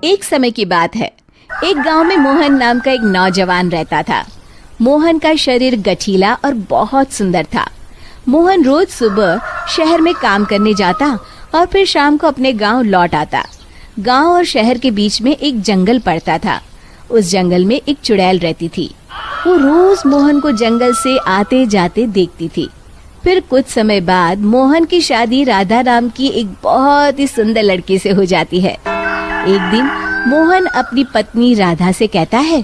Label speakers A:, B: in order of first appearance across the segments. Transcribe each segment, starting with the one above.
A: एक समय की बात है। एक गांव में मोहन नाम का एक नौजवान रहता था। मोहन का शरीर गठीला और बहुत सुंदर था। मोहन रोज सुबह शहर में काम करने जाता और फिर शाम को अपने गांव लौट आता। गांव और शहर के बीच में एक जंगल पड़ता था। उस जंगल में एक चुड़ैल रहती थी। वो रोज मोहन को जंगल से आते जाते देखती थी। फिर कुछ समय बाद मोहन की शादी राधा नाम की एक बहुत ही सुंदर लड़की से हो जाती है। एक दिन मोहन अपनी पत्नी राधा से कहता है,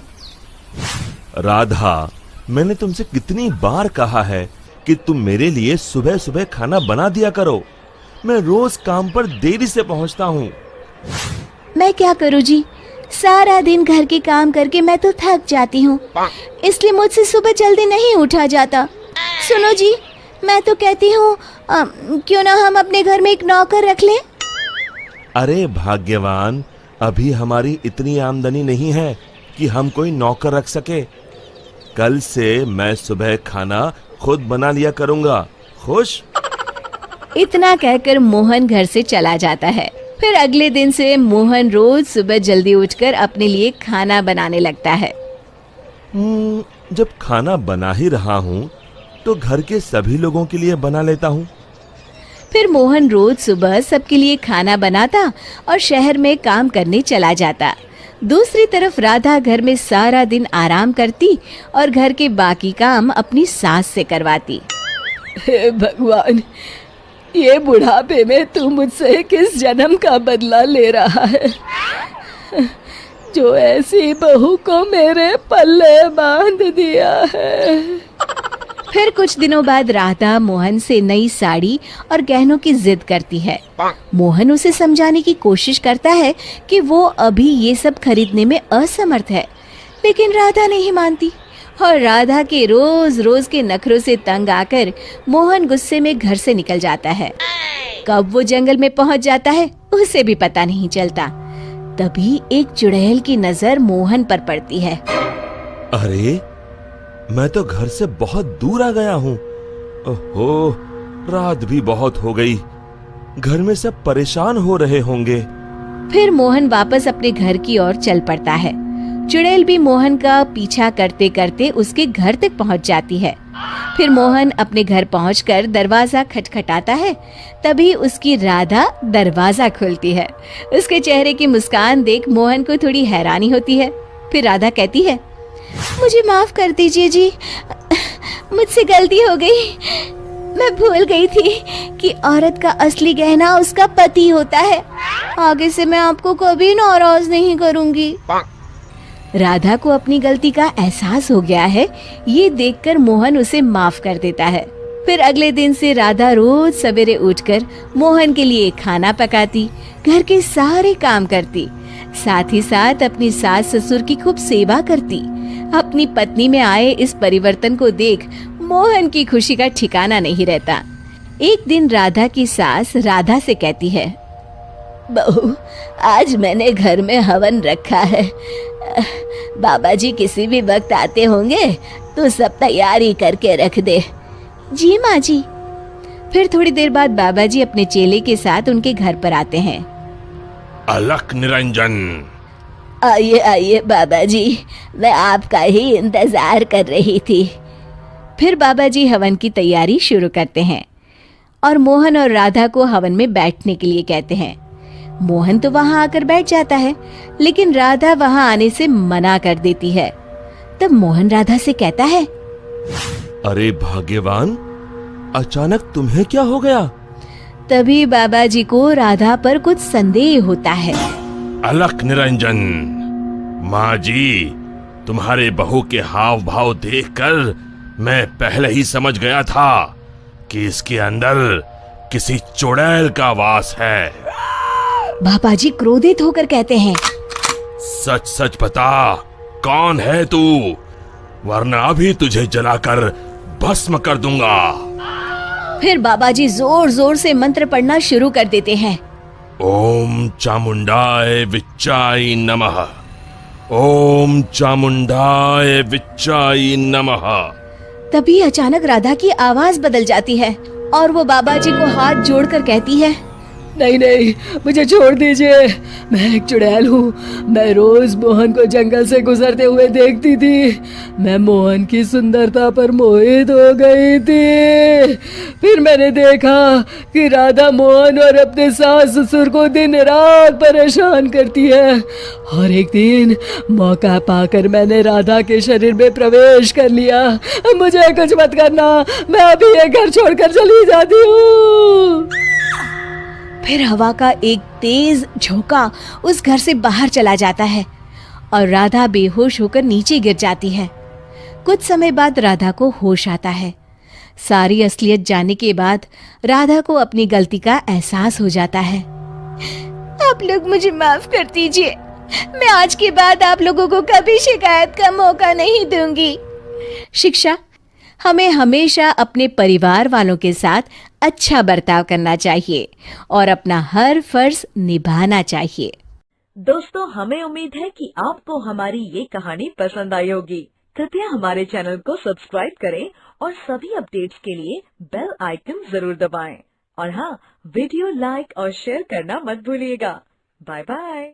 B: राधा, मैंने तुमसे कितनी बार कहा है कि तुम मेरे लिए सुबह सुबह खाना बना दिया करो। मैं रोज काम पर देरी से पहुंचता हूँ।
A: मैं क्या करूँ जी, सारा दिन घर के काम करके मैं तो थक जाती हूँ, इसलिए मुझसे सुबह जल्दी नहीं उठा जाता। सुनो जी, मैं तो कहती हूँ क्यों ना हम अपने घर में एक नौकर रख लें।
B: अरे भाग्यवान, अभी हमारी इतनी आमदनी नहीं है कि हम कोई नौकर रख सके। कल से मैं सुबह खाना खुद बना लिया करूँगा। खुश?
A: इतना कहकर मोहन घर से चला जाता है। फिर अगले दिन से मोहन रोज सुबह जल्दी उठकर अपने लिए खाना बनाने लगता है।
B: जब खाना बना ही रहा हूँ तो घर के सभी लोगों के लिए बना लेता हूँ।
A: फिर मोहन रोज सुबह सबके लिए खाना बनाता और शहर में काम करने चला जाता। दूसरी तरफ राधा घर में सारा दिन आराम करती और घर के बाकी काम अपनी सास से करवाती।
C: हे भगवान, ये बुढ़ापे में तू मुझसे किस जन्म का बदला ले रहा है, जो ऐसी बहू को मेरे पल्ले बांध दिया है।
A: फिर कुछ दिनों बाद राधा मोहन से नई साड़ी और गहनों की जिद करती है। मोहन उसे समझाने की कोशिश करता है कि वो अभी ये सब खरीदने में असमर्थ है, लेकिन राधा नहीं मानती और राधा के रोज रोज के नखरों से तंग आकर मोहन गुस्से में घर से निकल जाता है। कब वो जंगल में पहुंच जाता है उसे भी पता नहीं चलता। तभी एक चुड़ैल की नजर मोहन पर पड़ती है।
B: अरे, मैं तो घर से बहुत दूर आ गया हूँ। ओहो, रात भी बहुत हो गई। घर में सब परेशान हो रहे होंगे।
A: फिर मोहन वापस अपने घर की ओर चल पड़ता है। चुड़ैल भी मोहन का पीछा करते करते उसके घर तक पहुंच जाती है। फिर मोहन अपने घर पहुंचकर दरवाजा खटखटाता है। तभी उसकी राधा दरवाजा खोलती है। उसके चेहरे की मुस्कान देख मोहन को थोड़ी हैरानी होती है। फिर राधा कहती है, मुझे माफ कर दीजिए जी, मुझसे गलती हो गई। मैं भूल गई थी कि औरत का असली गहना उसका पति होता है। आगे से मैं आपको कभी नाराज नहीं करूंगी। राधा को अपनी गलती का एहसास हो गया है। ये देखकर मोहन उसे माफ कर देता है। फिर अगले दिन से राधा रोज सवेरे उठकर मोहन के लिए खाना पकाती, घर के सारे काम करती, साथ ही साथ अपनी सास ससुर की खूब सेवा करती। अपनी पत्नी में आए इस परिवर्तन को देख मोहन की खुशी का ठिकाना नहीं रहता। एक दिन राधा की सास राधा से कहती है,
C: बहू, आज मैंने घर में हवन रखा है। बाबा जी किसी भी वक्त आते होंगे, तो सब तैयारी करके रख दे।
A: जी माँ जी। फिर थोड़ी देर बाद बाबा जी अपने चेले के साथ उनके घर पर आते हैं।
B: अलख निरंजन।
C: आइए आइए बाबा जी, मैं आपका ही इंतजार कर रही थी।
A: फिर बाबा जी हवन की तैयारी शुरू करते हैं और मोहन और राधा को हवन में बैठने के लिए कहते हैं। मोहन तो वहां आकर बैठ जाता है, लेकिन राधा वहां आने से मना कर देती है। तब मोहन राधा से कहता है,
B: अरे भाग्यवान, अचानक तुम्हें क्या हो गया?
A: तभी बाबा जी को राधा पर कुछ संदेह होता है।
B: अलख निरंजन, माँ जी, तुम्हारे बहू के हाव भाव देखकर मैं पहले ही समझ गया था कि इसके अंदर किसी चुड़ैल का वास है।
A: बाबा जी क्रोधित होकर कहते हैं,
B: सच सच बता, कौन है तू, वरना अभी तुझे जलाकर भस्म कर दूंगा।
A: फिर बाबा जी जोर जोर से मंत्र पढ़ना शुरू कर देते हैं।
B: ओम चामुंडाय विच्चाय नमः, ओम चामुंडाय विच्चाय नमः।
A: तभी अचानक राधा की आवाज बदल जाती है और वो बाबा जी को हाथ जोड़कर कहती है,
D: नहीं नहीं, मुझे छोड़ दीजिए। मैं एक चुड़ैल हूँ। मैं रोज मोहन को जंगल से गुजरते हुए देखती थी। मैं मोहन की सुंदरता पर मोहित हो गई थी। फिर मैंने देखा कि राधा मोहन और अपने सास ससुर को दिन रात परेशान करती है। और एक दिन मौका पाकर मैंने राधा के शरीर में प्रवेश कर लिया। मुझे कुछ मत करना, मैं अभी ये घर छोड़कर चली जाती हूँ।
A: फिर हवा का एक तेज झोंका उस घर से बाहर चला जाता है और राधा बेहोश होकर नीचे गिर जाती है। कुछ समय बाद राधा को होश आता है। सारी असलियत जानने के बाद राधा को अपनी गलती का एहसास हो जाता है।
C: आप लोग मुझे माफ कर दीजिए। मैं आज के बाद आप लोगों को कभी शिकायत का मौका नहीं दूंगी।
A: शिक्षा: हमें हमेशा अपने परिवार वालों के साथ अच्छा बर्ताव करना चाहिए और अपना हर फर्ज निभाना चाहिए।
E: दोस्तों, हमें उम्मीद है कि आपको हमारी ये कहानी पसंद आई होगी। कृपया हमारे चैनल को सब्सक्राइब करें और सभी अपडेट्स के लिए बेल आइकन जरूर दबाएं। और हाँ, वीडियो लाइक और शेयर करना मत भूलिएगा। Bye bye.